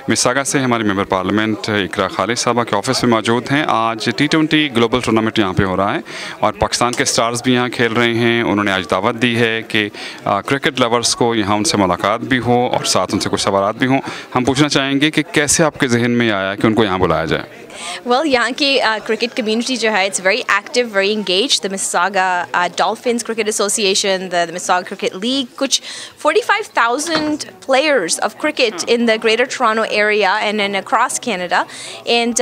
मिसागा से हमारे member parliament इकरा खालिद साहबा के ऑफिस में मौजूद हैं। आज T20 ग्लोबल टूर्नामेंट यहाँ पे हो रहा है और पाकिस्तान के स्टार्स भी यहाँ खेल रहे हैं। उन्होंने आज दावत दी है कि क्रिकेट लवर्स को यहाँ उनसे मुलाकात भी हो और साथ उनसे कुछ सवालात भी हों। हम पूछना चाहेंगे कि कैसे आपके जहन में आया कि उनको यहाँ बुलाया जाए। Well, यहाँ की cricket community जो है, it's very active, very engaged. The Mississauga Dolphins Cricket Association, the Mississauga Cricket League, कुछ 45,000 players of cricket in the Greater Toronto area and across Canada, and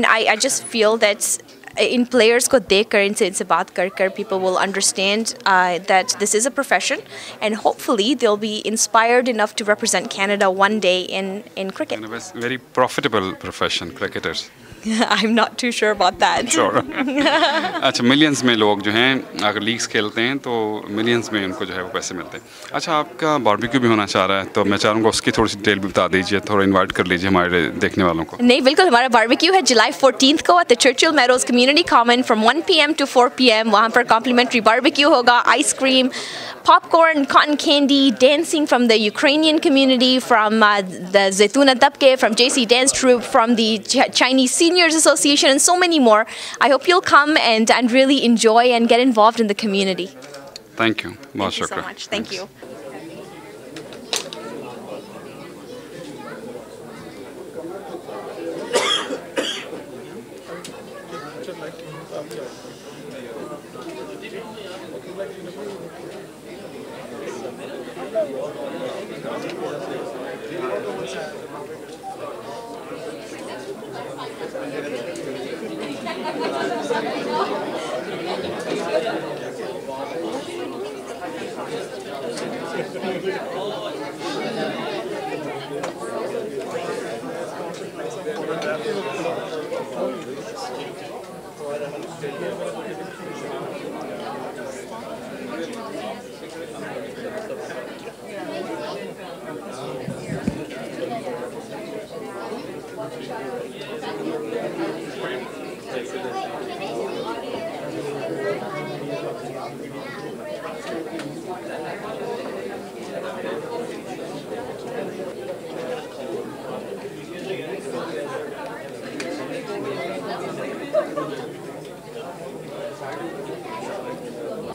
I just feel that in players को देखकर इनसे बात कर people will understand that this is a profession, and hopefully they'll be inspired enough to represent Canada one day in cricket. And it's a very profitable profession, cricketers. I'm not too sure about that. Sure. अच्छा, millions में लोग जो हैं अगर leagues खेलते हैं तो millions में उनको जो है वो पैसे मिलते हैं। अच्छा, आपका बारबेक्यू भी होना चाह रहा है तो मैं चाहूँगा उसकी थोड़ी सी डिटेल भी बता दीजिए, थोड़ा इनवाइट कर लीजिए हमारे देखने वालों को। नहीं, बिल्कुल, हमारा बारबेक्यू है जुलाई 14 को at the Churchill Meadows Community Common from 1 p.m. to 4 p.m. वहाँ पर complimentary barbecue होगा, ice cream, popcorn, cotton candy, dancing from the Ukrainian community, from the Zaituna Dabke, from JC Dance Troupe, from the Chinese Seniors Association, and so many more. I hope you'll come and really enjoy and get involved in the community. Thank you. Thank you so much. Thank you.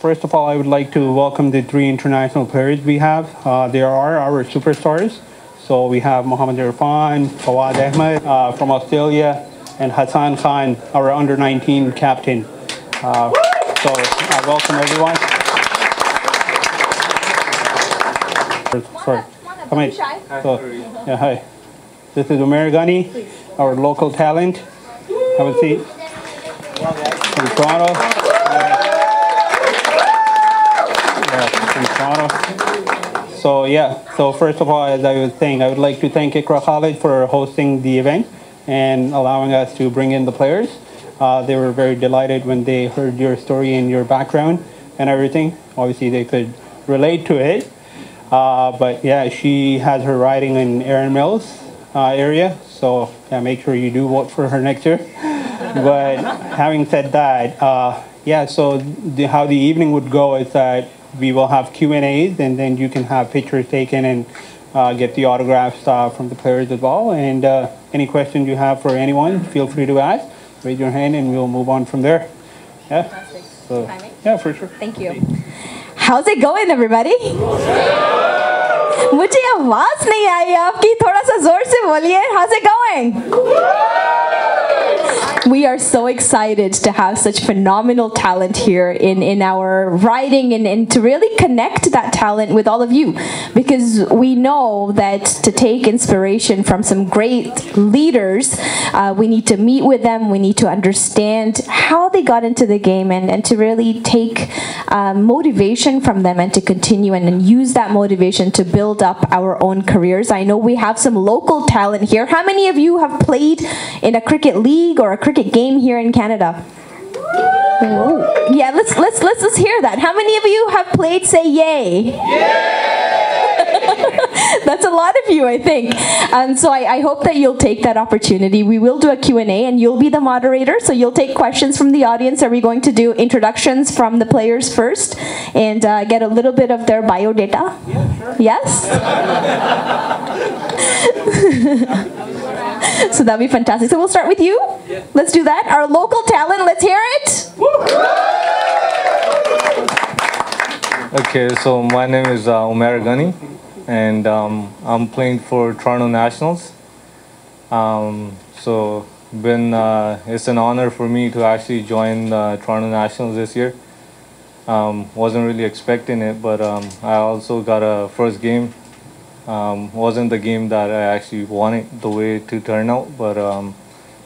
First of all, I would like to welcome the 3 international players we have. They are our superstars. So we have Mohammad Irfan, Fawad Ahmed from Australia, and Hassan Khan, our under-19 captain. So welcome everyone. Sorry, come in. So, yeah, hi. This is Umair Ghani, our local talent. Have a seat. From Toronto. From Toronto. So first of all, as I was saying, I would like to thank Iqra Khalid for hosting the event and allowing us to bring in the players. They were very delighted when they heard your story and your background and everything. Obviously, they could relate to it. But yeah, she has her riding in Erin Mills area, so yeah, make sure you do vote for her next year. But having said that, yeah, so how the evening would go is that we will have Q&As, and then you can have pictures taken and get the autographs from the players as well. And any questions you have for anyone, feel free to ask. Raise your hand and we'll move on from there. Yeah. Fantastic. So, yeah, for sure. Thank you. How's it going, everybody? मुझे आवाज नहीं आई आपकी, थोड़ा सा जोर से बोलिए. How's it going? We are so excited to have such phenomenal talent here in our riding and to really connect that talent with all of you, because we know that to take inspiration from some great leaders, we need to meet with them, we need to understand how they got into the game and to really take motivation from them and to continue and use that motivation to build up our own careers. I know we have some local talent here. How many of you have played in a cricket league or a cricket game here in Canada? Oh. Yeah, let's hear that. How many of you have played? Say yay. Yay! That's a lot of you, I think. And so I hope that you'll take that opportunity. We will do a Q&A, and you'll be the moderator, so you'll take questions from the audience. Are we going to do introductions from the players first and get a little bit of their biodata? Yeah, sure. Yes? So that'll be fantastic. So we'll start with you. Let's do that. Our local talent, let's hear it. Okay, so my name is Umair Ghani, and I'm playing for Toronto Nationals. It's an honor for me to actually join Toronto Nationals this year. Wasn't really expecting it, but I also got a first game. Wasn't the game that I actually wanted the way to turn out, but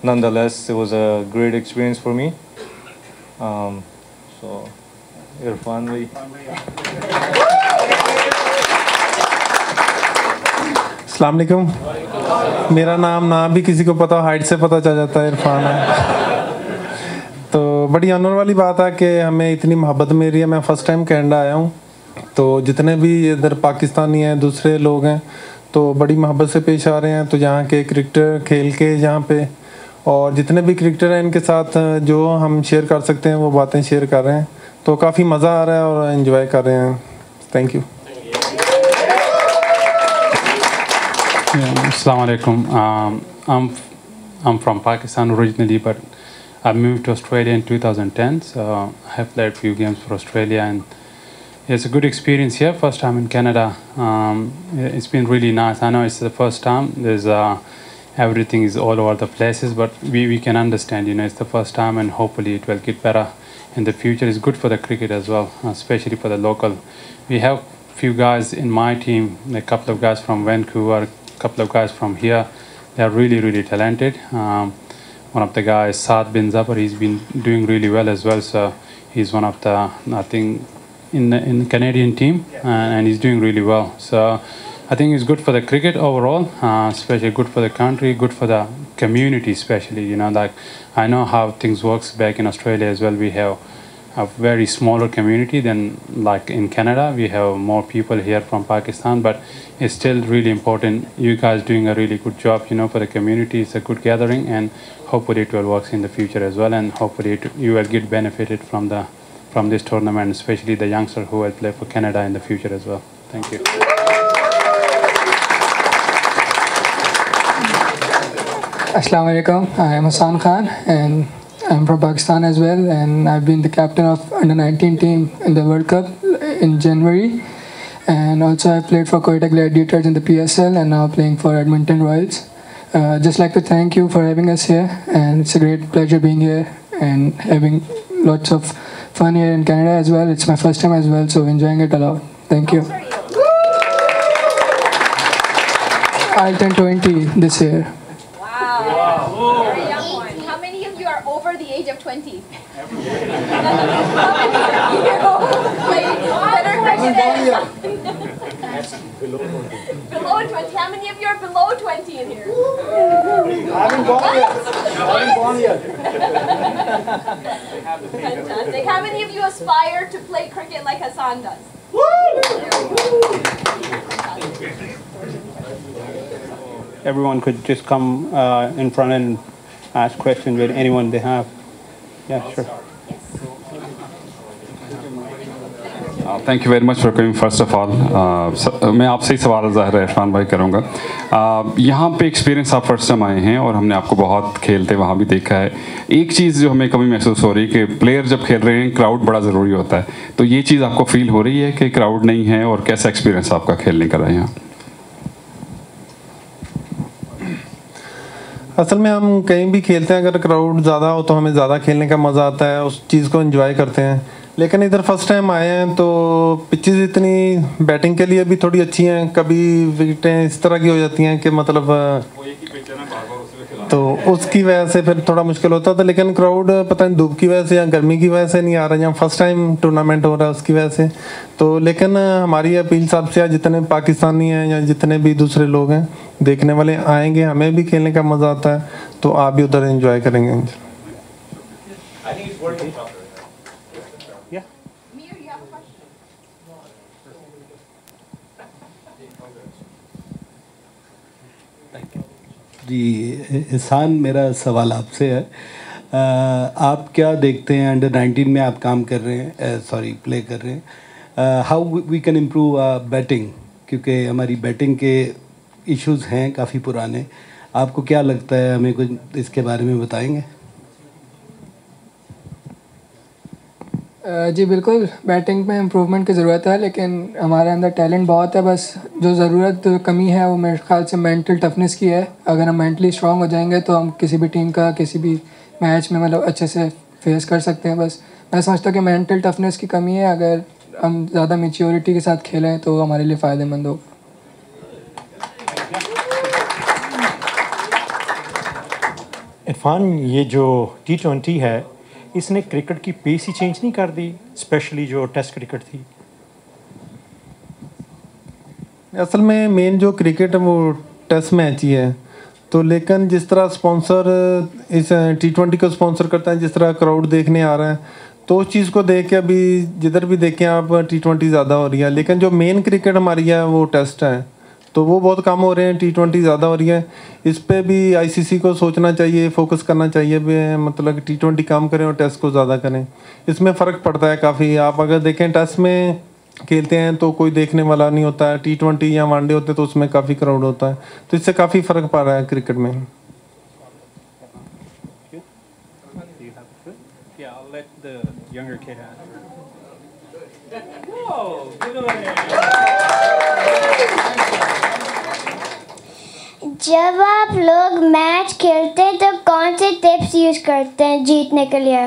nonetheless, it was a great experience for me. So, Irfan bhai. अस्सलाम वालेकुम। मेरा नाम ना भी किसी को पता, height से पता चल जाता है, इरफान है। तो बड़ी ऑनर वाली बात है कि हमें इतनी मोहब्बत मेरी है। मैं फ़र्स्ट टाइम कनाडा आया हूँ, तो जितने भी इधर पाकिस्तानी हैं, दूसरे लोग हैं, तो बड़ी मोहब्बत से पेश आ रहे हैं। तो यहाँ के क्रिकेटर खेल के यहाँ पे, और जितने भी क्रिकेटर हैं इनके साथ जो हम शेयर कर सकते हैं वो बातें शेयर कर रहे हैं। तो काफ़ी मज़ा आ रहा है और एंजॉय कर रहे हैं। Thank you. Assalamu alaikum. I'm from Pakistan originally, but I moved to Australia in 2010. So I have played a few games for Australia, and it's a good experience here. First time in Canada. It's been really nice. I know it's the first time. There's everything is all over the places, but we can understand. It's the first time, and hopefully it will get better in the future. It's good for the cricket as well, especially for the local. We have few guys in my team, a couple of guys from Vancouver, a couple of guys from here. They are really, really talented. One of the guys, Saad bin Zafar, he's been doing really well as well. So he's one of the, I think, in the Canadian team, and he's doing really well. So I think it's good for the cricket overall, especially good for the country, good for the community, especially. Like I know how things works back in Australia as well. We have a very smaller community than like in Canada. We have more people here from Pakistan, but it's still really important. You guys doing a really good job, for the community. It's a good gathering, and hopefully it will work in the future as well. And hopefully you will get benefited from this tournament, especially the youngster who will play for Canada in the future as well. Thank you. Assalamu alaikum. I am Hassan Khan, and I'm from Pakistan as well, and I've been the captain of under-19 team in the World Cup in January, and also I've played for Quetta Gladiators in the PSL, and now playing for Edmonton Royals. Just like to thank you for having us here, and it's a great pleasure being here and having lots of fun here in Canada as well. It's my first time as well, so enjoying it a lot. Thank you. I'll turn 20 this year. Over the age of 20. Below 20. How many of you are below 20 in here? I haven't gone yet. Fantastic. How many of you aspire to play cricket like Hassan does? Everyone could just come in front and ask questions with anyone they have. Yeah, sure. Thank you very much for coming first of all. मैं आपसे ही सवाल ज़ाहिर है इरफान भाई करूँगा। यहाँ पे experience आप फर्स्ट टाइम आए हैं और हमने आपको बहुत खेलते वहाँ भी देखा है। एक चीज़ जो हमें कभी महसूस हो रही है कि प्लेयर जब खेल रहे हैं क्राउड बड़ा ज़रूरी होता है, तो ये चीज़ आपको फील हो रही है कि क्राउड नहीं है, और कैसा एक्सपीरियंस आपका खेलने का रहा है यहाँ? असल में हम कहीं भी खेलते हैं, अगर क्राउड ज़्यादा हो तो हमें ज़्यादा खेलने का मज़ा आता है, उस चीज़ को एंजॉय करते हैं। लेकिन इधर फर्स्ट टाइम आए हैं तो पिचेस इतनी बैटिंग के लिए भी थोड़ी अच्छी हैं, कभी विकेटें इस तरह की हो जाती हैं कि मतलब तो उसकी वजह से फिर थोड़ा मुश्किल होता था। लेकिन क्राउड पता नहीं धूप की वजह से या गर्मी की वजह से नहीं आ रहा, यहाँ फर्स्ट टाइम टूर्नामेंट हो रहा है उसकी वजह से। तो लेकिन हमारी अपील साहब से, जितने पाकिस्तानी हैं या जितने भी दूसरे लोग हैं देखने वाले आएंगे, हमें भी खेलने का मज़ा आता है, तो आप भी उधर एंजॉय करेंगे। जी एहसान, मेरा सवाल आपसे है। आप क्या देखते हैं, अंडर 19 में आप काम कर रहे हैं, सॉरी प्ले कर रहे हैं, how we can improve batting, क्योंकि हमारी बैटिंग के इश्यूज हैं काफ़ी पुराने। आपको क्या लगता है, हमें कुछ इसके बारे में बताएंगे? जी बिल्कुल, बैटिंग में इम्प्रूवमेंट की ज़रूरत है, लेकिन हमारे अंदर टैलेंट बहुत है। बस जो ज़रूरत कमी है वो मेरे ख्याल से मेंटल टफनेस की है। अगर हम मेंटली स्ट्रांग हो जाएंगे तो हम किसी भी टीम का किसी भी मैच में मतलब अच्छे से फेस कर सकते हैं। बस मैं समझता हूँ कि मेंटल टफनेस की कमी है। अगर हम ज़्यादा मैच्योरिटी के साथ खेलें तो हमारे लिए फ़ायदेमंद हो। इरफान, ये जो T20 है, इसने क्रिकेट की पेस ही चेंज नहीं कर दी, स्पेशली जो टेस्ट क्रिकेट थी? असल में मेन जो क्रिकेट है वो टेस्ट मैच ही है। तो लेकिन जिस तरह स्पॉन्सर इस T20 को स्पॉन्सर करता है, जिस तरह क्राउड देखने आ रहा है, तो उस चीज़ को देख के अभी जिधर भी देखें आप T20 ज़्यादा हो रही है। लेकिन जो मेन क्रिकेट हमारी है वो टेस्ट है, तो वो बहुत कम हो रहे हैं, T20 ज़्यादा हो रही है। इस पे भी ICC को सोचना चाहिए, फोकस करना चाहिए भी, मतलब T20 कम करें और टेस्ट को ज़्यादा करें। इसमें फ़र्क पड़ता है काफ़ी। आप अगर देखें टेस्ट में खेलते हैं तो कोई देखने वाला नहीं होता है, T20 या वनडे होते तो उसमें काफ़ी क्राउड होता है, तो इससे काफ़ी फ़र्क पड़ रहा है क्रिकेट में। जब आप लोग मैच खेलते हैं तो कौन से टिप्स यूज करते हैं जीतने के लिए?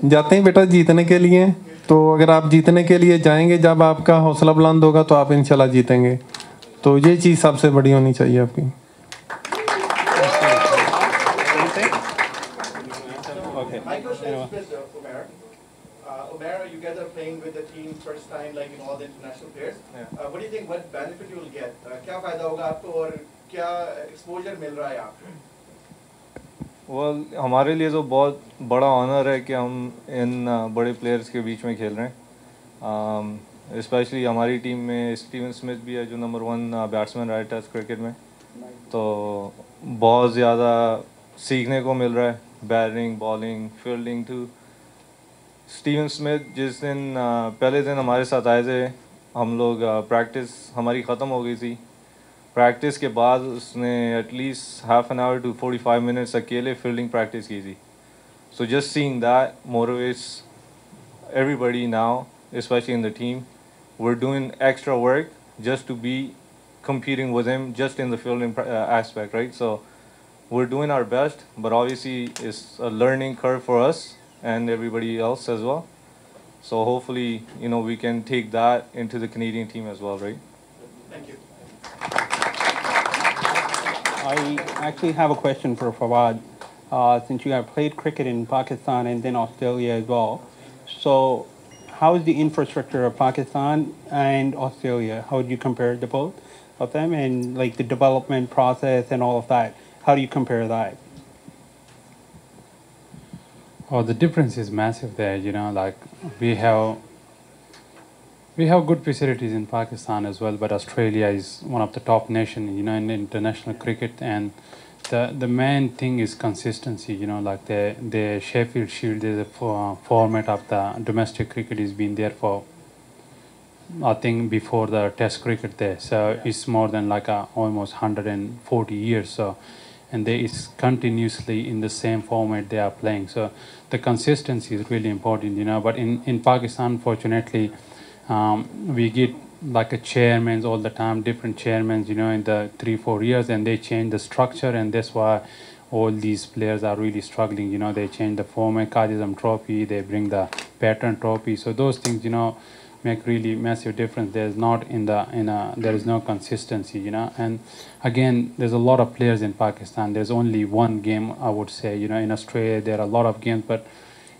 जाते हैं बेटा जीतने के लिए, तो अगर आप जीतने के लिए जाएंगे, जब आपका हौसला बुलंद होगा तो आप इंशाल्लाह जीतेंगे। तो ये चीज़ सबसे बड़ी होनी चाहिए आपकी। You guys are playing with the team first time, like in all the international players. What do you think? What benefit you will get? क्या फायदा होगा आपको और क्या exposure मिल रहा है आपको? Well, हमारे लिए तो बहुत बड़ा ऑनर है कि हम इन बड़े प्लेयर्स के बीच में खेल रहे हैं। स्पेशली हमारी टीम में स्टीवन स्मिथ भी है जो नंबर 1 बैट्समैन रहा है टेस्ट क्रिकेट में, तो बहुत ज़्यादा सीखने को मिल रहा है, batting, bowling, fielding too. Steven Smith जिस दिन पहले दिन हमारे साथ आए थे, हम लोग प्रैक्टिस हमारी ख़त्म हो गई थी। प्रैक्टिस के बाद उसने at least half an hour to 45 minutes अकेले फील्डिंग प्रैक्टिस की थी। So just seeing that motivates everybody now, specially in the team. We are doing extra work just to be competing with him just in the fielding aspect, right? So we're doing our best, but obviously it's a learning curve for us and everybody else as well. So hopefully, you know, we can take that into the Canadian team as well, right? Thank you. I actually have a question for Fawad. Since you have played cricket in Pakistan and then Australia as well, so how is the infrastructure of Pakistan and Australia? How would you compare the both of them, and like the development process and all of that? How do you compare that? Oh, the difference is massive there. You know, like we have good facilities in Pakistan as well, but Australia is one of the top nation, you know, in international cricket, and the main thing is consistency. You know, like the Sheffield Shield, the format of the domestic cricket has been there for, I think, before the Test cricket there. So it's more than like almost 140 years. So, and they is continuously in the same format they are playing. So the consistency is really important, you know. But in Pakistan, fortunately, we get like a chairmans all the time, different chairmans, you know, in the 3-4 years, and they change the structure, and that's why all these players are really struggling. You know, they change the format, Kadizam trophy, they bring the pattern trophy. So those things, you know, make really massive difference. There's not there is no consistency, you know. And again, there's a lot of players in Pakistan. There's only one game, I would say. You know, in Australia there are a lot of games, but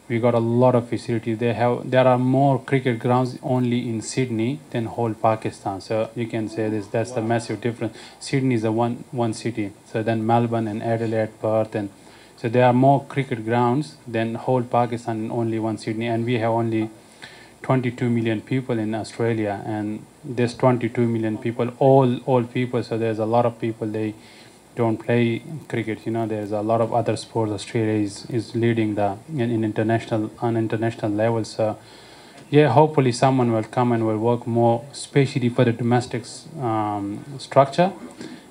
we got a lot of facilities. There are more cricket grounds only in Sydney than whole Pakistan. So you can say that's the massive difference. Sydney is a one city. So then Melbourne and Adelaide, Perth, and so there are more cricket grounds than whole Pakistan in only one Sydney, and we have only 22 million people in Australia, and there's 22 million people, all people. So there's a lot of people they don't play cricket. You know, there's a lot of other sports. Australia is leading the in international on international level. So yeah, hopefully someone will come and will work more, especially for the domestic structure,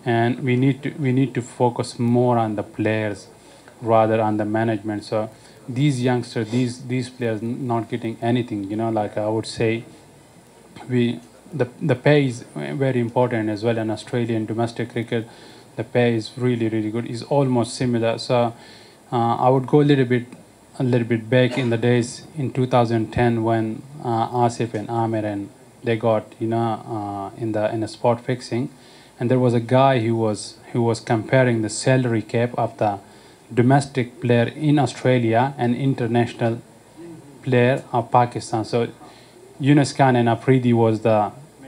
and we need to focus more on the players rather on the management. So these youngsters, these players not getting anything. You know, like I would say, the pay is very important as well in Australian domestic cricket. The pay is really good. It's almost similar. So I would go a little bit back in the days in 2010 when Asif and Amir and they got in the spot fixing, and there was a guy who was comparing the salary cap of the domestic player in Australia and international player of Pakistan. So Yunus Khan and Afridi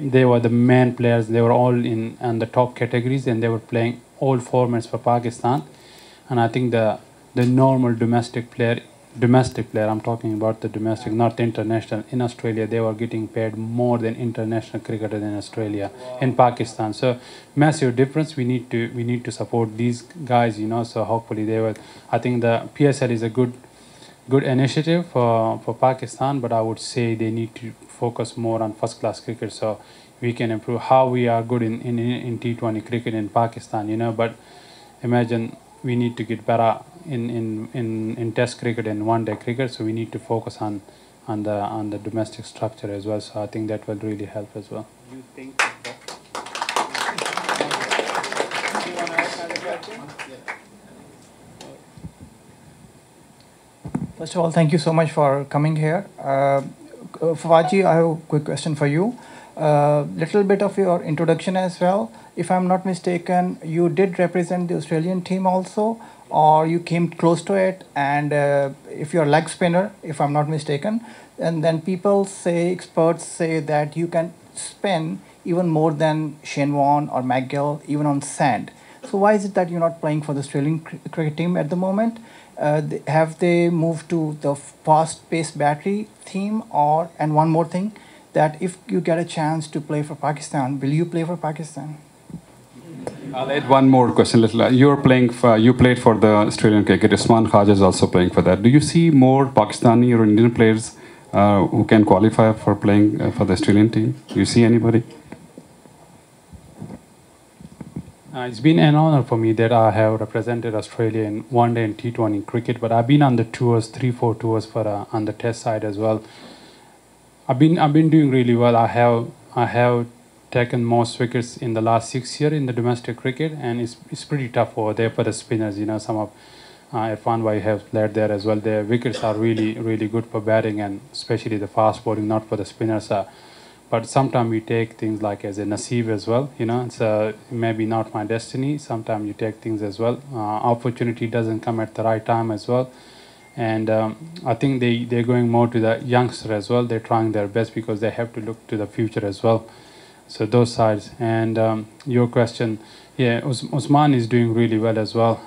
they were the main players. They were all in the top categories, and they were playing all formats for Pakistan. And I think the normal domestic player, I'm talking about the domestic, not the international, in Australia, they were getting paid more than international cricketers in Australia, in Pakistan. So massive difference. We need to support these guys, you know. So hopefully they will. I think the PSL is a good initiative for Pakistan, but I would say they need to focus more on first class cricket so we can improve how we are good in T20 cricket in Pakistan, you know. But imagine we need to get better in test cricket and one day cricket, so we need to focus on the domestic structure as well. So I think that will really help as well. You think First of all, thank you so much for coming here. Fawaji, I have a quick question for you. Little bit of your introduction as well. If I'm not mistaken, you did represent the Australian team also, or you came close to it. And if you're a leg spinner, if I'm not mistaken, and then people say, experts say that you can spin even more than Shane Warne or McGill, even on sand. So why is it that you're not playing for the Australian cricket team at the moment? Have they moved to the fast-paced battery theme? And one more thing, that if you get a chance to play for Pakistan, will you play for Pakistan? I'll add one more question. You played for the Australian cricket. Usman Khaja is also playing for that. Do you see more Pakistani or Indian players who can qualify for playing for the Australian team? Do you see anybody? It's been an honor for me that I have represented Australia in one day and T20 cricket, but I've been on the tours, 3-4 tours for on the test side as well. I've been doing really well. I have taken most wickets in the last 6 years in the domestic cricket, and it's pretty tough over there for the spinners. You know, some of Irfan Bhai have played there as well. Their wickets are really good for batting, and especially the fast bowling, not for the spinners. But sometimes we take things like as a naseeb as well, you know. It's maybe not my destiny. Sometimes you take things as well. Opportunity doesn't come at the right time as well. And I think they're going more to the youngster as well. They're trying their best because they have to look to the future as well. So those sides. And your question, yeah, Usman is doing really well as well,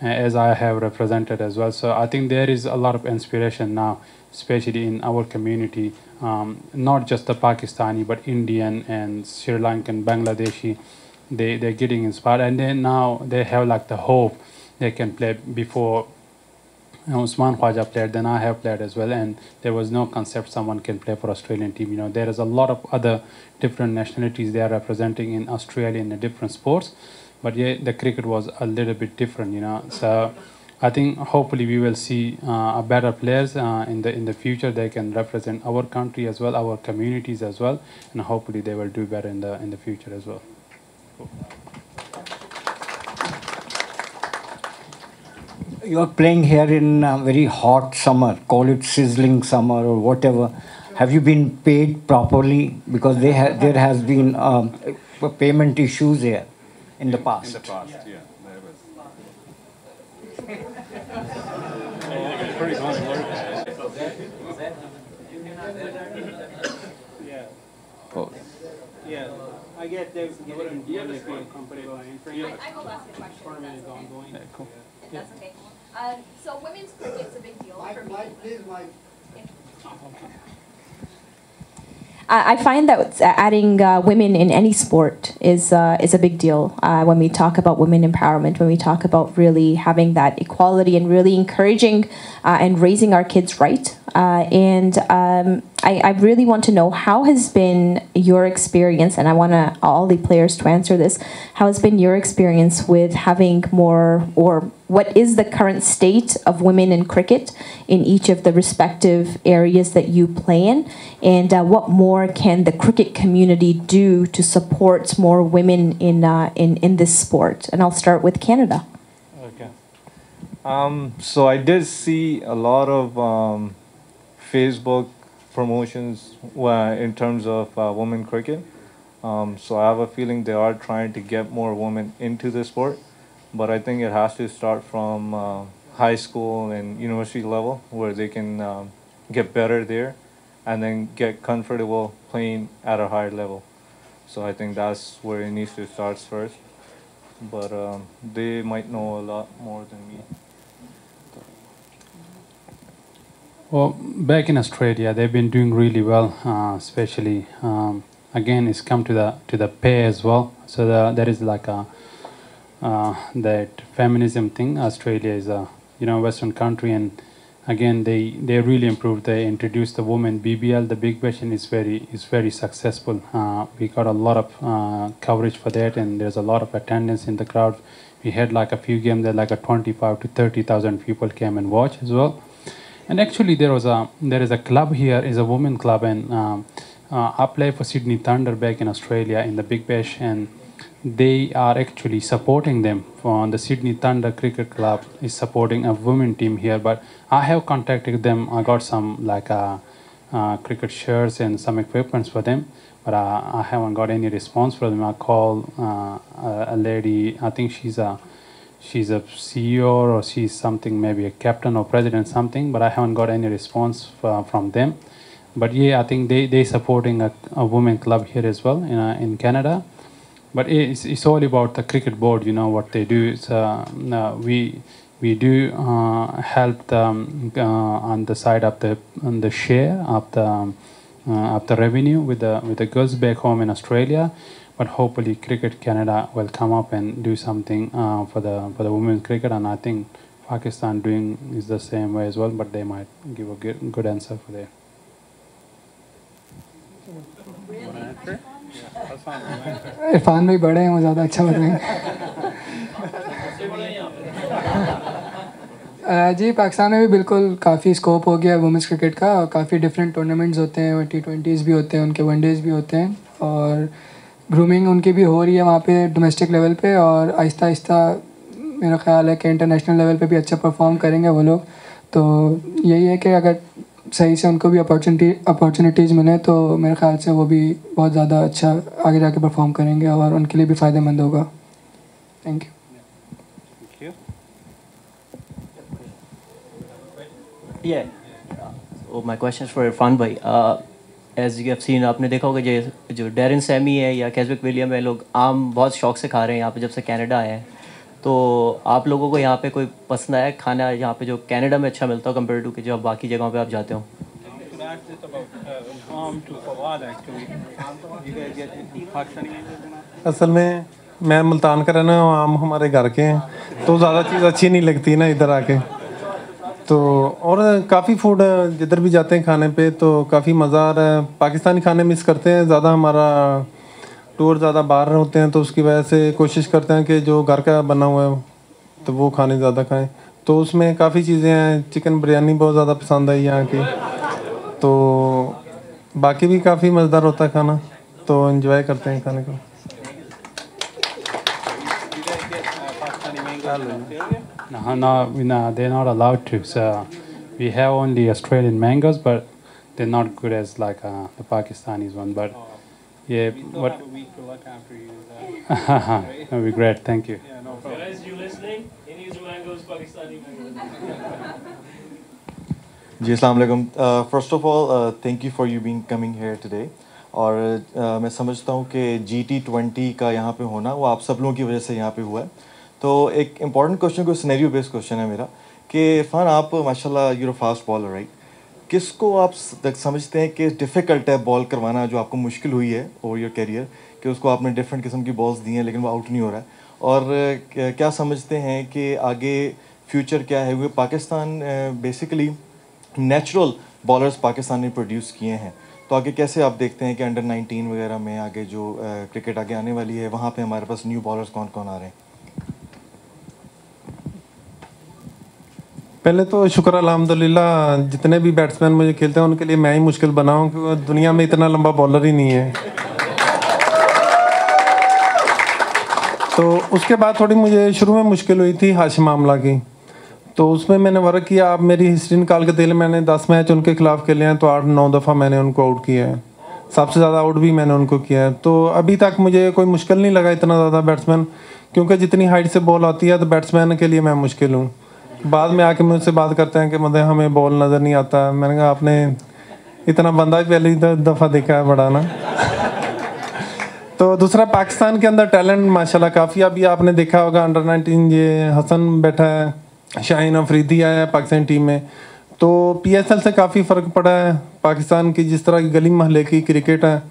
as I have represented as well. So I think there is a lot of inspiration now, especially in our community. Not just the Pakistani, but Indian and Sri Lankan, Bangladeshi, they're getting inspired, and then now they have like the hope they can play. Before Usman Khaja played, then I have played as well, and there was no concept someone can play for Australian team. You know, there is a lot of other different nationalities they are representing in Australia in the different sports, but yeah, the cricket was a little bit different, you know. So I think hopefully we will see better players in the future. They can represent our country as well, our communities as well, and hopefully they will do better in the future as well. Cool. You're playing here in a very hot summer, call it sizzling summer or whatever. Have you been paid properly? Because there has been payment issues here in the past. In the past, yeah. Yeah, I get they're getting comfortable entering. I will ask a question. Tournament is ongoing. Yeah, Cool. That's okay. So women's cricket's a big deal for me. Please, Mike. I find that adding women in any sport is a big deal when we talk about women empowerment, when we talk about really having that equality and really encouraging and raising our kids right. I really want to know, how has been your experience, and I want all the players to answer this, how has been your experience with having more, or what is the current state of women in cricket in each of the respective areas that you play in, and what more can the cricket community do to support more women in this sport? And I'll start with Canada. Okay. So I did see a lot of Facebook promotions in terms of women cricket. So I have a feeling they are trying to get more women into the sport, but I think it has to start from high school and university level, where they can get better there and then get comfortable playing at a higher level. So I think that's where it needs to start first, but they might know a lot more than me. Well, back in Australia, they've been doing really well, especially again, it's come to the pay as well. So there is like a that feminism thing. Australia is a Western country, and again they really improved. They introduced the women BBL. The Big Bash is very successful. We got a lot of coverage for that, and there's a lot of attendance in the crowd. We had like a few games that like a 25 to 30,000 people came and watched as well. And actually, there is a club here, is a women club, and I play for Sydney Thunder back in Australia in the Big Bash, and they are actually supporting them. For the Sydney Thunder Cricket Club is supporting a women team here, but I have contacted them. I got some like cricket shirts and some equipments for them, but I haven't got any response from them. I called a lady. I think she's a CEO or she's something, maybe a captain or president something, but I haven't got any response from them. But yeah, I think they supporting a women club here as well in Canada. But it's all about the cricket board, what they do. It's, we do help them on the side of the share of the revenue with the girls back home in Australia. But hopefully, Cricket Canada will come up and do something for the women's cricket, and I think Pakistan doing is the same way as well. But they might give a good answer for that. Irfan भाई बड़े हैं, वो ज़्यादा अच्छा बताएंगे। जी, पाकिस्तान में भी बिल्कुल काफ़ी स्कोप हो गया वुमेंस क्रिकेट का, और काफ़ी डिफरेंट टूर्नामेंट्स होते हैं, T20s भी होते हैं, उनके वनडेज़ भी होते हैं, और ग्रूमिंग उनकी भी हो रही है वहाँ पे डोमेस्टिक लेवल पे, और आहिस्ता आहिस्ता मेरा ख्याल है कि इंटरनेशनल लेवल पे भी अच्छा परफॉर्म करेंगे वो लोग। तो यही है कि अगर सही से उनको भी अपॉर्चुनिटीज़ मिले तो मेरे ख्याल से वो भी बहुत ज़्यादा अच्छा आगे जाके परफॉर्म करेंगे और उनके लिए भी फ़ायदेमंद होगा। Thank you. Yeah. So my question is for Irfan bhai. As you have seen, आपने देखा होगा जो डेरिन सैमी है या कैजविक विलियम है, लोग आम बहुत शौक से खा रहे हैं यहाँ पे जब से कनाडा आए हैं। तो आप लोगों को यहाँ पे कोई पसंद आया खाना यहाँ पे जो कनाडा में अच्छा मिलता हो कंपेयर टू कि जो बाकी जगहों पे आप जाते हो? असल में मैं मुल्तान का रहना हूँ, आम हमारे घर के हैं, तो ज़्यादा चीज़ अच्छी नहीं लगती ना इधर आके। तो और काफ़ी फूड जिधर भी जाते हैं खाने पे तो काफ़ी मज़ा आ रहा है। पाकिस्तानी खाने मिस करते हैं ज़्यादा, हमारा टूर ज़्यादा बाहर होते हैं तो उसकी वजह से कोशिश करते हैं कि जो घर का बना हुआ है तो वो खाने ज़्यादा खाएं। तो उसमें काफ़ी चीज़ें हैं, चिकन बिरयानी बहुत ज़्यादा पसंद आई यहाँ की, तो बाकी भी काफ़ी मज़ेदार होता है खाना, तो एंजॉय करते हैं खाने को। No, they're not allowed to. So we have only Australian mangoes, but they're not good as like the Pakistanis one. But yeah, but have a week to look after you. That'd be great. Thank you. Yeah, no problem. Guys, you listening? Indian mangoes, Pakistani mangoes. जी अस्सलाम वालेकुम। First of all thank you for you being coming here today. और मैं समझता हूँ कि GT20 का यहाँ पे होना वो आप सब लोगों की वजह से यहाँ पे हुआ है। तो एक इम्पॉर्टेंट क्वेश्चन, कोई सिनेरियो बेस्ड क्वेश्चन है मेरा कि इरफान, आप माशाल्लाह यूर फास्ट बॉलर राइट, किसको आप समझते हैं कि डिफ़िकल्ट है बॉल करवाना, जो आपको मुश्किल हुई है ओवर योर करियर, कि उसको आपने डिफरेंट किस्म की बॉल्स दी हैं लेकिन वो आउट नहीं हो रहा है, और क्या समझते हैं कि आगे फ्यूचर क्या है? क्योंकि Pakistan basically natural bowlers Pakistan ने प्रोड्यूस किए हैं, तो आगे कैसे आप देखते हैं कि अंडर 19 वगैरह में आगे जो क्रिकेट आगे आने वाली है, वहाँ पे हमारे पास न्यू बॉलर्स कौन कौन आ रहे हैं? पहले तो शुक्र अल्हम्दुलिल्लाह, जितने भी बैट्समैन मुझे खेलते हैं उनके लिए मैं ही मुश्किल बना हूँ, क्योंकि दुनिया में इतना लंबा बॉलर ही नहीं है। तो उसके बाद थोड़ी मुझे शुरू में मुश्किल हुई थी हाशिम आमला की, तो उसमें मैंने वर्क किया। आप मेरी हिस्ट्री निकाल के देख लें, मैंने 10 मैच उनके खिलाफ खेले हैं, तो 8-9 दफ़ा मैंने उनको आउट किया है। सबसे ज़्यादा आउट भी मैंने उनको किया है। तो अभी तक मुझे कोई मुश्किल नहीं लगा इतना ज़्यादा बैट्समैन, क्योंकि जितनी हाइट से बॉल आती है तो बैट्समैन के लिए मैं मुश्किल हूँ। बाद में आके मुझसे बात करते हैं कि मतलब हमें बॉल नज़र नहीं आता। मैंने कहा आपने इतना बंदा पहली दफ़ा देखा है बड़ा ना। तो दूसरा, पाकिस्तान के अंदर टैलेंट माशाल्लाह काफ़ी, अभी आपने देखा होगा अंडर 19 ये हसन बैठा है, शाहीन अफरीदी आया है पाकिस्तान टीम में, तो PSL से काफ़ी फ़र्क पड़ा है। पाकिस्तान की जिस तरह की गली महल्ले की क्रिकेट है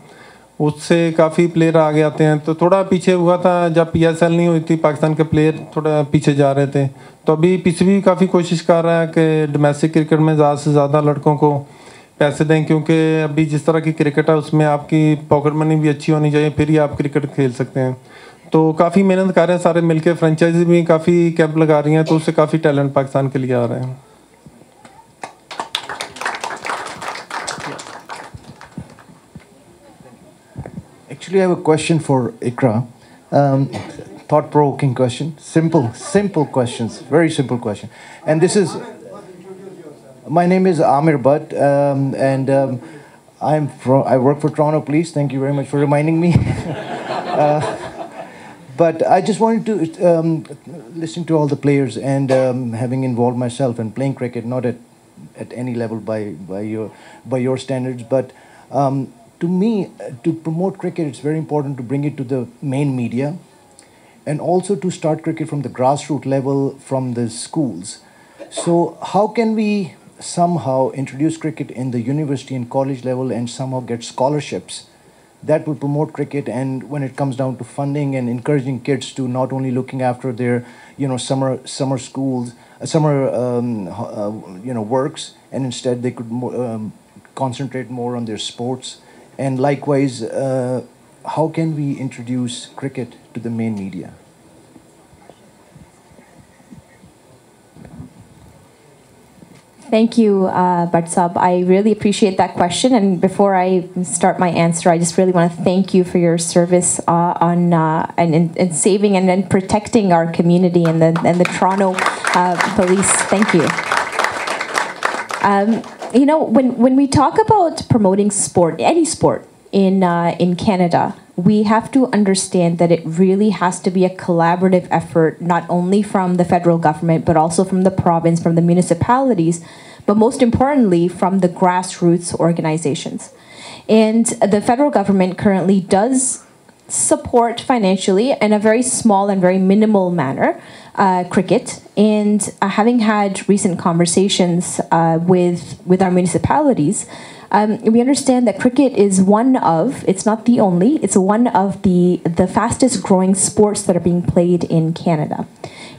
उससे काफ़ी प्लेयर आगे आते हैं। तो थोड़ा पीछे हुआ था जब PSL नहीं हुई थी, पाकिस्तान के प्लेयर थोड़ा पीछे जा रहे थे। तो अभी PCB काफ़ी कोशिश कर रहा है कि डोमेस्टिक क्रिकेट में ज़्यादा से ज़्यादा लड़कों को पैसे दें, क्योंकि अभी जिस तरह की क्रिकेट है उसमें आपकी पॉकेट मनी भी अच्छी होनी चाहिए, फिर ही आप क्रिकेट खेल सकते हैं। तो काफ़ी मेहनत कर रहे हैं सारे मिलके, फ्रेंचाइजी भी काफ़ी कैंप लगा रही हैं, तो उससे काफ़ी टैलेंट पाकिस्तान के लिए आ रहे हैं। Actually, I have a question for Ikra. Thought-provoking question. Simple questions. Very simple question. And this is... My name is Amir Butt, and I work for Toronto Police. Thank you very much for reminding me. But I just wanted to, listening to all the players and having involved myself and playing cricket, not at any level by your standards, but to me, to promote cricket, it's very important to bring it to the main media, and also to start cricket from the grassroots level, from the schools. So how can we somehow introduce cricket in the university and college level and somehow get scholarships that will promote cricket? And when it comes down to funding and encouraging kids to not only looking after their summer schools, works, and instead they could concentrate more on their sports. And likewise, how can we introduce cricket to the main media? Thank you, Bartsab. I really appreciate that question. And before I start my answer, I just really want to thank you for your service in saving and protecting our community and the Toronto police. Thank you. When we talk about promoting sport, any sport in Canada, we have to understand that it really has to be a collaborative effort, not only from the federal government, but also from the province, from the municipalities, but most importantly, from the grassroots organizations. And the federal government currently does support financially in a very small and very minimal manner cricket. And having had recent conversations with our municipalities, we understand that cricket is one of, it's not the only, it's one of the fastest growing sports that are being played in Canada.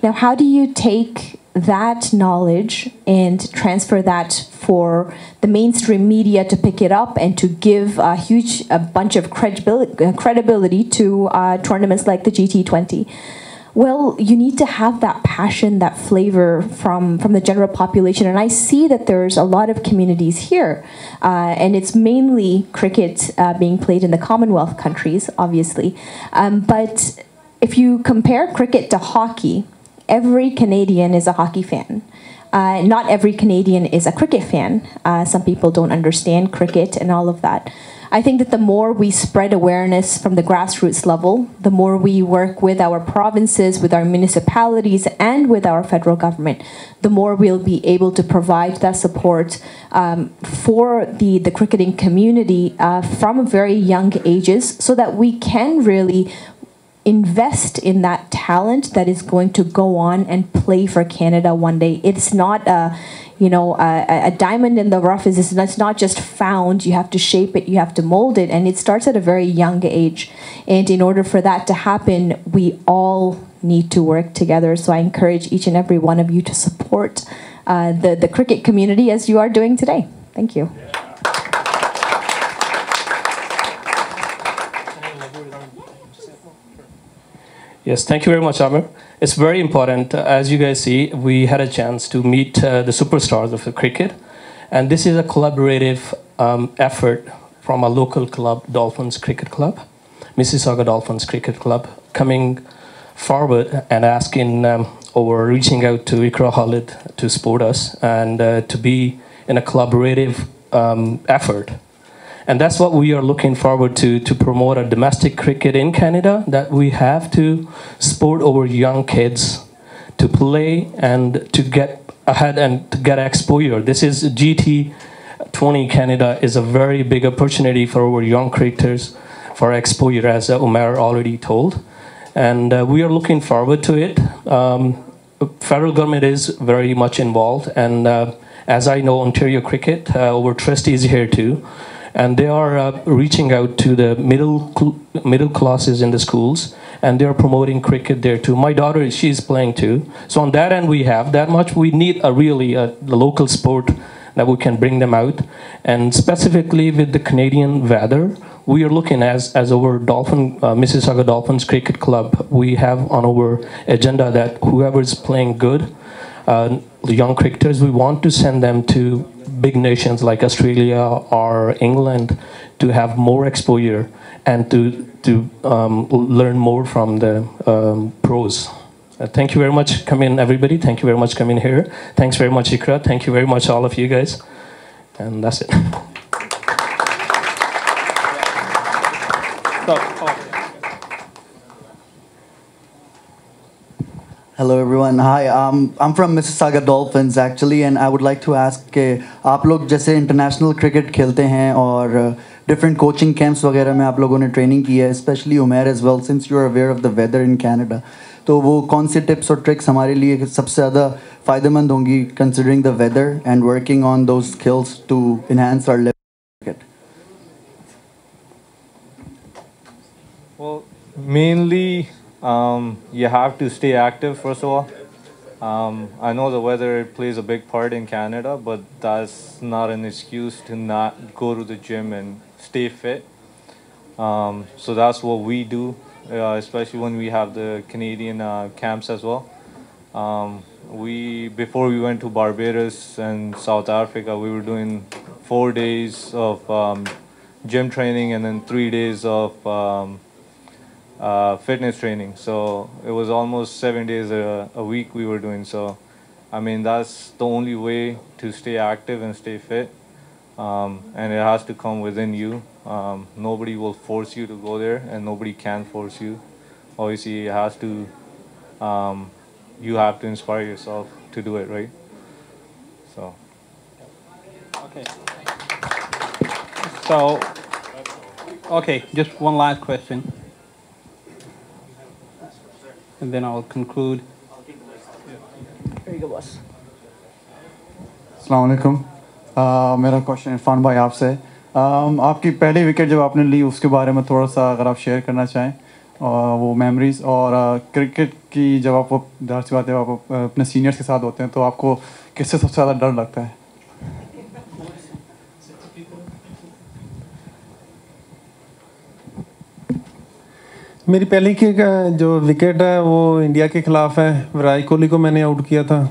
Now, how do you take that knowledge and transfer that for the mainstream media to pick it up and to give a bunch of credibility to tournaments like the GT20? Well, you need to have that passion, that flavor from the general population. And I see that there's a lot of communities here. And it's mainly cricket being played in the Commonwealth countries, obviously. But if you compare cricket to hockey, every Canadian is a hockey fan. Not every Canadian is a cricket fan. Some people don't understand cricket and all of that. I think that the more we spread awareness from the grassroots level, the more we work with our provinces, with our municipalities, and with our federal government, the more we'll be able to provide that support for the cricketing community from very young ages, so that we can really invest in that talent that is going to go on and play for Canada one day. It's not a diamond in the rough. It's not just found. You have to shape it, you have to mold it, and it starts at a very young age. And in order for that to happen, we all need to work together. So I encourage each and every one of you to support the cricket community as you are doing today. Thank you. Yes, thank you very much, Amir. It's very important. As you guys see, we had a chance to meet the superstars of the cricket. And this is a collaborative effort from a local club, Dolphins Cricket Club, Mississauga Dolphins Cricket Club, coming forward and asking or reaching out to Iqra Khalid to support us and to be in a collaborative effort. And that's what we are looking forward to promote a domestic cricket in Canada, that we have to support our young kids to play and to get ahead and to get exposure. This is GT20 Canada is a very big opportunity for our young cricketers for exposure, as Umar already told. And we are looking forward to it. Federal government is very much involved, and as I know, Ontario Cricket, our trustees here too, and they are reaching out to the middle classes in the schools, and they are promoting cricket there too. My daughter, she's playing too. So on that end, we have that much. We need the local sport that we can bring them out. And specifically with the Canadian weather, we are looking as our Mississauga Dolphins Cricket Club, we have on our agenda that whoever's playing good, the young cricketers, we want to send them to big nations like Australia or England to have more exposure and to learn more from the pros. Thank you very much coming, everybody. Thank you very much coming here. Thanks very much, Iqra. Thank you very much, all of you guys. And that's it. Hello everyone. Hi, I'm from Mississauga Dolphins actually, and I would like to ask कि आप लोग जैसे international cricket खेलते हैं और different coaching camps वगैरह में आप लोगों ने ट्रेनिंग की है, specially Umer as well, since you are aware of the weather in Canada, तो वो कौन सी टिप्स और ट्रिक्स हमारे लिए सबसे ज़्यादा फ़ायदेमंद होंगी considering the weather and working on those skills to enhance our level cricket? Well, mainly you have to stay active, first of all. I know the weather plays a big part in Canada, but that's not an excuse to not go to the gym and stay fit. So that's what we do, especially when we have the Canadian camps as well. Before we went to Barbados and South Africa, we were doing 4 days of gym training and then 3 days of fitness training. So it was almost 7 days a week we were doing. So I mean, that's the only way to stay active and stay fit, and it has to come within you. Nobody will force you to go there, and nobody can force you. Obviously it has to you have to inspire yourself to do it, right? So okay, just one last question, and then I'll conclude. There you go, boss. अस्सलाम वालेकुम। मेरा question Irfan भाई आपसे, आपकी पहली wicket जब आपने ली उसके बारे में थोड़ा सा अगर आप शेयर करना चाहें, वो मेमोरीज, और क्रिकेट की जब आप जाहिर सी बात है आप अपने सीनियर्स के साथ होते हैं तो आपको किससे सबसे ज़्यादा डर लगता है? मेरी पहली की जो विकेट है वो इंडिया के ख़िलाफ़ है, विराट कोहली को मैंने आउट किया था।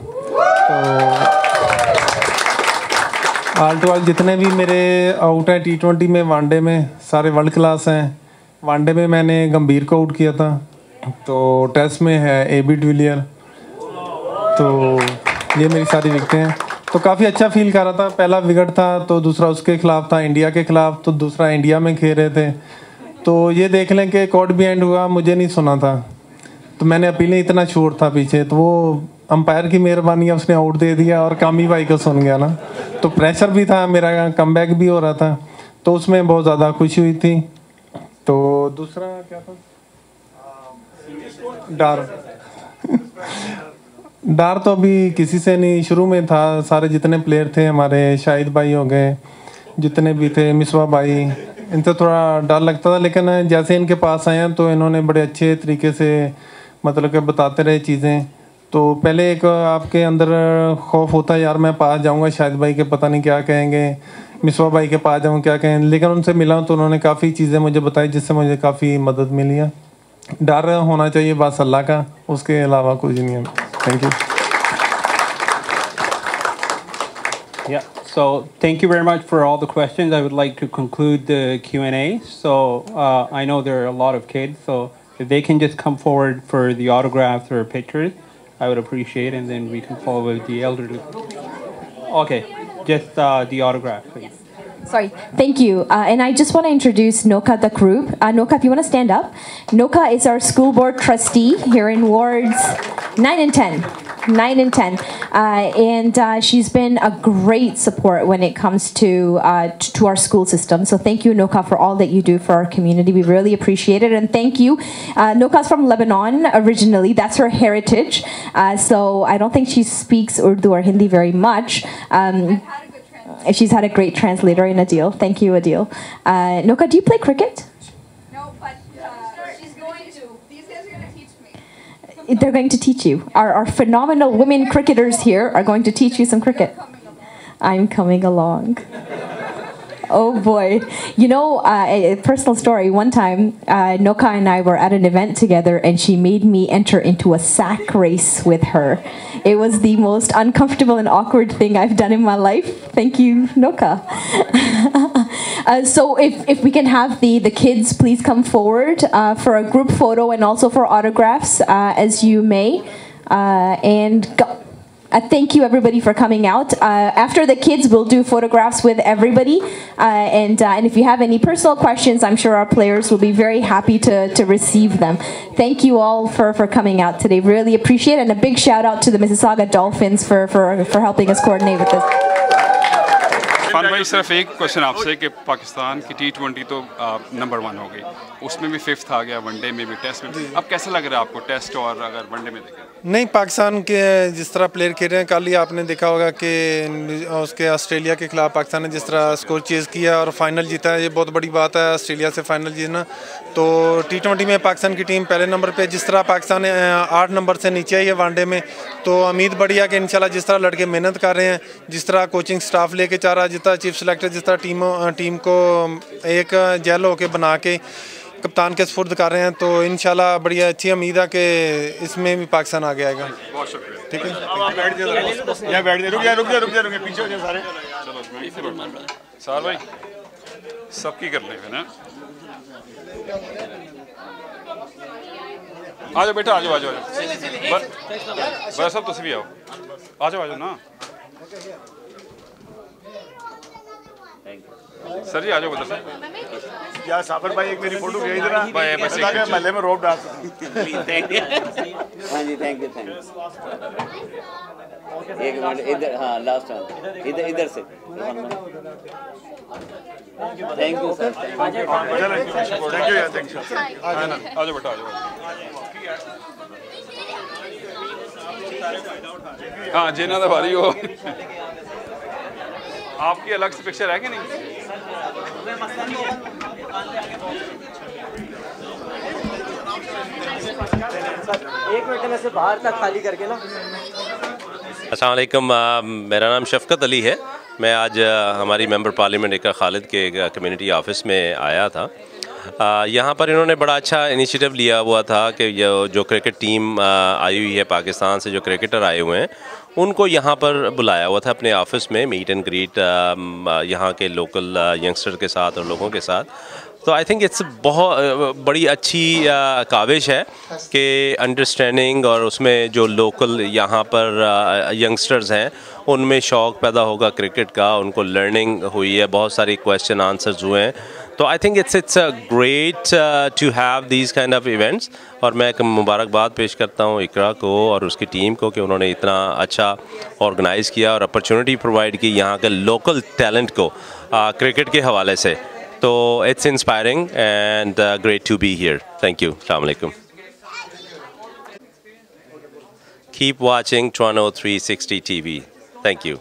तो ऑल टू ऑल जितने भी मेरे आउट हैं T20 में, वनडे में, सारे वर्ल्ड क्लास हैं। वनडे में मैंने गंभीर को आउट किया था, तो टेस्ट में है AB डिविलियर। तो ये मेरी सारी विकेटें हैं, तो काफ़ी अच्छा फील कर रहा था। पहला विकेट था तो दूसरा उसके ख़िलाफ़ था, इंडिया के ख़िलाफ़, तो दूसरा इंडिया में खेल रहे थे। तो ये देख लें कि कॉट भी एंड हुआ, मुझे नहीं सुना था, तो मैंने अपीलें, इतना शोर था पीछे, तो वो अंपायर की मेहरबानी है, उसने आउट दे दिया और कामी भाई को सुन गया ना। तो प्रेशर भी था, मेरा कमबैक भी हो रहा था, तो उसमें बहुत ज़्यादा खुशी हुई थी। तो दूसरा क्या था? डर डर तो अभी किसी से नहीं, शुरू में था। सारे जितने प्लेयर थे हमारे, शाहिद भाई हो गए, जितने भी थे, मिसवा भाई, इनसे थोड़ा डर लगता था। लेकिन जैसे इनके पास आए हैं तो इन्होंने बड़े अच्छे तरीके से मतलब कि बताते रहे चीज़ें। तो पहले एक आपके अंदर खौफ होता है, यार मैं पास जाऊंगा शाहिद भाई के पता नहीं क्या कहेंगे, मिसवा भाई के पास जाऊँ क्या कहें। लेकिन उनसे मिला तो उन्होंने काफ़ी चीज़ें मुझे बताई जिससे मुझे काफ़ी मदद मिली है। डर होना चाहिए बस अल्लाह का, उसके अलावा कुछ नहीं है। Thank you. Yeah, so thank you very much for all the questions. I would like to conclude the Q&A. So I know there are a lot of kids, so if they can just come forward for the autographs or pictures, I would appreciate, and then we can follow with the elderly. Okay, just the autograph, please. Sorry, thank you. And I just want to introduce Noka the group. Noka, if you want to stand up. Noka is our school board trustee here in wards 9 and 10. 9 and 10. And she's been a great support when it comes to our school system. So thank you, Noka, for all that you do for our community. We really appreciate it. And thank you. Noka's from Lebanon originally. That's her heritage. So I don't think she speaks Urdu or Hindi very much. She's had a great translator in Adil. Thank you, Adil. Noka, do you play cricket? No, but she's going to. These guys are going to teach me. They're going to teach you. Our phenomenal women cricketers here are going to teach you some cricket. I'm coming along. Oh boy. You know, a personal story. One time, Noka and I were at an event together and she made me enter into a sack race with her. It was the most uncomfortable and awkward thing I've done in my life. Thank you, Noka. So if we can have the kids please come forward for a group photo and also for autographs as you may. Thank you everybody for coming out. After the kids, we'll do photographs with everybody. And if you have any personal questions, I'm sure our players will be very happy to receive them. Thank you all for coming out today. Really appreciate it. And a big shout out to the Mississauga Dolphins for helping us coordinate with this. Irfan भाई सिर्फ एक question आपसे कि पाकिस्तान की T20 तो number 1 हो गई, उसमें भी 5th आ गया, वनडे में भी, टेस्ट में। अब कैसा लग रहा है आपको टेस्ट और अगर वनडे में देखें? नहीं, पाकिस्तान के जिस तरह प्लेयर खेल रहे हैं, कल ही आपने देखा होगा कि उसके ऑस्ट्रेलिया के खिलाफ पाकिस्तान ने जिस तरह स्कोर चेज़ किया और फाइनल जीता है, ये बहुत बड़ी बात है ऑस्ट्रेलिया से फाइनल जीतना। तो T20 में पाकिस्तान की टीम पहले नंबर पे, जिस तरह पाकिस्तान 8 नंबर से नीचे आई है वनडे में, तो उम्मीद बड़ी है कि इंशाल्लाह जिस तरह लड़के मेहनत कर रहे हैं, जिस तरह कोचिंग स्टाफ लेके जा रहा है, जिस तरह चीफ सेलेक्टर जिस तरह टीम को एक जेल होके बना के कप्तान के सुपुर्द कर रहे हैं, तो इंशाल्लाह बड़ी अच्छी उम्मीद है कि इसमें भी पाकिस्तान आगे आएगा। बहुत शुक्रिया। ठीक है, पीछे हो जाए सारे। सार भाई सबकी कर लेंगे ना। आ जाओ बेटा, आ जाओ। बस सब तुम भी आओ, आ जाओ ना सर जी, आ जाओ उधर से। यार साबिर भाई एक मेरी फोटो भेज देना, बस महल्ले में रोक डाल। हाँ जी, थैंक यू। एक मिनट इधर, हाँ लास्ट टाइम इधर से। Thank you sir. Thank you यार, थैंक यू। आ जाओ बेटा, आ जाओ। हाँ जेना तो भारी हो। आपकी अलग से पिक्चर है कि नहीं? एक मिनट में से बाहर तक खाली करके ना। अस्सलाम वालेकुम, मेरा नाम शफ़क़त अली है। मैं आज हमारी मेंबर पार्लियामेंट इकरा खालिद के कम्युनिटी ऑफिस में आया था। यहाँ पर इन्होंने बड़ा अच्छा इनिशिएटिव लिया हुआ था कि जो क्रिकेट टीम आई हुई है पाकिस्तान से, जो क्रिकेटर आए हुए हैं, उनको यहाँ पर बुलाया हुआ था अपने ऑफिस में, मीट एंड ग्रीट यहाँ के लोकल यंगस्टर के साथ और लोगों के साथ। तो आई थिंक इट्स बहुत बड़ी अच्छी काविश है कि अंडरस्टैंडिंग और उसमें जो लोकल यहाँ पर यंगस्टर्स हैं उनमें शौक़ पैदा होगा क्रिकेट का, उनको लर्निंग हुई है, बहुत सारी क्वेश्चन आंसर्स हुए हैं। तो I think it's a great to have these kind of events. और मैं एक मुबारकबाद पेश करता हूँ इकरा को और उसकी टीम को कि उन्होंने इतना अच्छा ऑर्गेनाइज़ किया और अपॉर्चुनिटी प्रोवाइड की यहाँ के लोकल टैलेंट को क्रिकेट के हवाले से। तो it's inspiring and great to be here. Thank you. अस्सलाम वालेकुम। Keep watching Toronto 360 TV. Thank you.